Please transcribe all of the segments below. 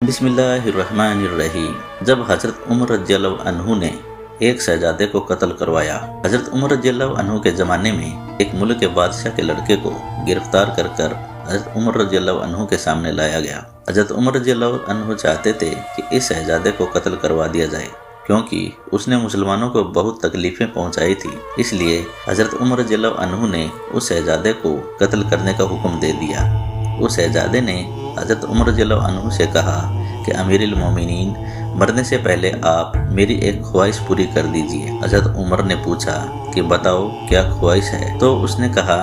बिस्मिल्लाहिर्रहमानिर्रहीम। जब हजरत उमर रज़ियल्लाहु अन्हु ने एक शहजादे को कत्ल करवाया। हजरत उमर रज़ियल्लाहु अन्हु के ज़माने में एक मुल्क के बादशाह के लड़के को गिरफ्तार कर हजरत उमर रज़ियल्लाहु अन्हु के सामने लाया गया। हजरत उमर रज़ियल्लाहु अन्हु चाहते थे कि इस शहजादे को कत्ल करवा दिया जाए, क्योंकि उसने मुसलमानों को बहुत तकलीफें पहुंचाई थी। इसलिए हजरत उमर रज़ियल्लाहु अन्हु ने उस शहजादे को कत्ल करने का हुक्म दे दिया। उस शहजादे ने हजरत उमर रज़ियल्लाहु अन्हु से कहा कि अमीरुल मोमिनीन, मरने से पहले आप मेरी एक ख्वाहिश पूरी कर दीजिए। हजरत उमर ने पूछा कि बताओ क्या ख्वाहिश है। तो उसने कहा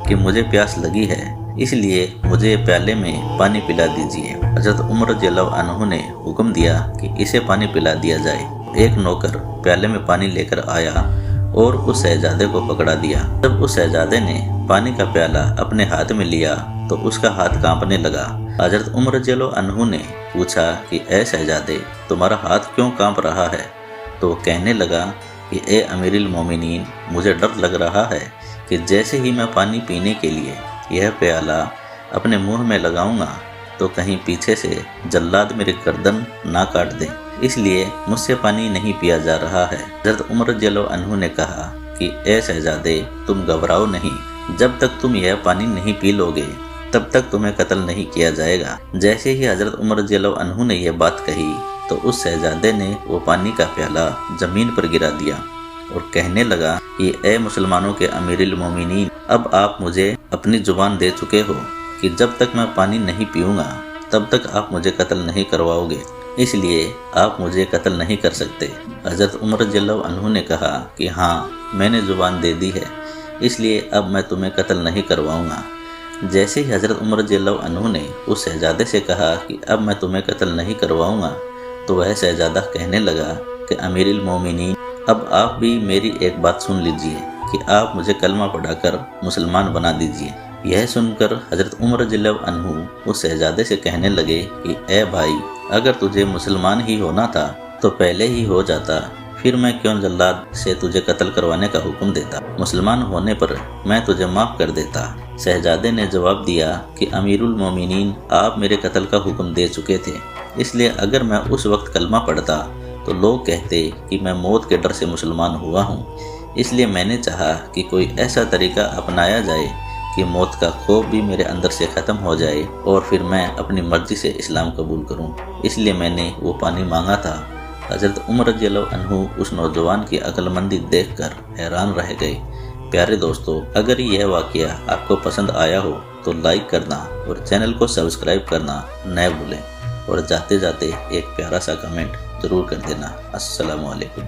कि मुझे प्यास लगी है, इसलिए मुझे प्याले में पानी पिला दीजिए। हजरत उमर रज़ियल्लाहु अन्हु ने हुक्म दिया कि इसे पानी पिला दिया जाए। एक नौकर प्याले में पानी लेकर आया और उस शहजादे को पकड़ा दिया। जब उस शहजादे ने पानी का प्याला अपने हाथ में लिया तो उसका हाथ कांपने लगा। हजरत उमर रज़ियल्लाहु अन्हु ने पूछा कि ए शहजादे, तुम्हारा हाथ क्यों कांप रहा है? तो कहने लगा कि ए अमीरुल मोमिनीन, मुझे डर लग रहा है कि जैसे ही मैं पानी पीने के लिए यह प्याला अपने मुंह में लगाऊंगा तो कहीं पीछे से जल्लाद मेरी गर्दन ना काट दे, इसलिए मुझसे पानी नहीं पिया जा रहा है। हजरत उमर रज़ियल्लाहु अन्हु ने कहा कि ए शहजादे, तुम घबराओ नहीं, जब तक तुम यह पानी नहीं पी लोगे तब तक तुम्हें कत्ल नहीं किया जाएगा। जैसे ही हजरत उमर रज़ियल्लाहु अन्हु ने यह बात कही तो उस शहजादे ने वो पानी का प्याला जमीन पर गिरा दिया और कहने लगा कि ए मुसलमानों के अमीरुल मोमिनीन, अब आप मुझे अपनी जुबान दे चुके हो कि जब तक मैं पानी नहीं पीऊंगा तब तक आप मुझे कत्ल नहीं करवाओगे, इसलिए आप मुझे कत्ल नहीं कर सकते। हजरत उमर रज़ियल्लाहु अन्हु ने कहा कि हाँ, मैंने जुबान दे दी है, इसलिए अब मैं तुम्हें कत्ल नहीं करवाऊंगा। जैसे ही हजरत उमर रज़ियल्लाहु अन्हु ने उस शहजादे से कहा कि अब मैं तुम्हें कत्ल नहीं करवाऊंगा, तो वह शहजादा कहने लगा कि अमीरुल मोमिनीन, अब आप भी मेरी एक बात सुन लीजिए कि आप मुझे कलमा पढ़ाकर मुसलमान बना दीजिए। यह सुनकर हजरत उमर रज़ियल्लाहु अन्हु उस शहजादे से कहने लगे कि ए भाई, अगर तुझे मुसलमान ही होना था तो पहले ही हो जाता, फिर मैं क्यों जल्लाद से तुझे कत्ल करवाने का हुक्म देता? मुसलमान होने पर मैं तुझे माफ़ कर देता। शहजादे ने जवाब दिया कि अमीरुल मोमिनीन, आप मेरे कत्ल का हुक्म दे चुके थे, इसलिए अगर मैं उस वक्त कलमा पढ़ता तो लोग कहते कि मैं मौत के डर से मुसलमान हुआ हूँ, इसलिए मैंने चाहा कि कोई ऐसा तरीका अपनाया जाए कि मौत का खौफ भी मेरे अंदर से ख़त्म हो जाए और फिर मैं अपनी मर्ज़ी से इस्लाम कबूल करूँ, इसलिए मैंने वो पानी मांगा था। हजरत उमर रज़ियल्लाहु अन्हु उस नौजवान की अक्लमंदी देखकर हैरान रह गए। प्यारे दोस्तों, अगर यह वाक़या आपको पसंद आया हो तो लाइक करना और चैनल को सब्सक्राइब करना न भूलें, और जाते जाते एक प्यारा सा कमेंट ज़रूर कर देना। अस्सलामु अलैकुम।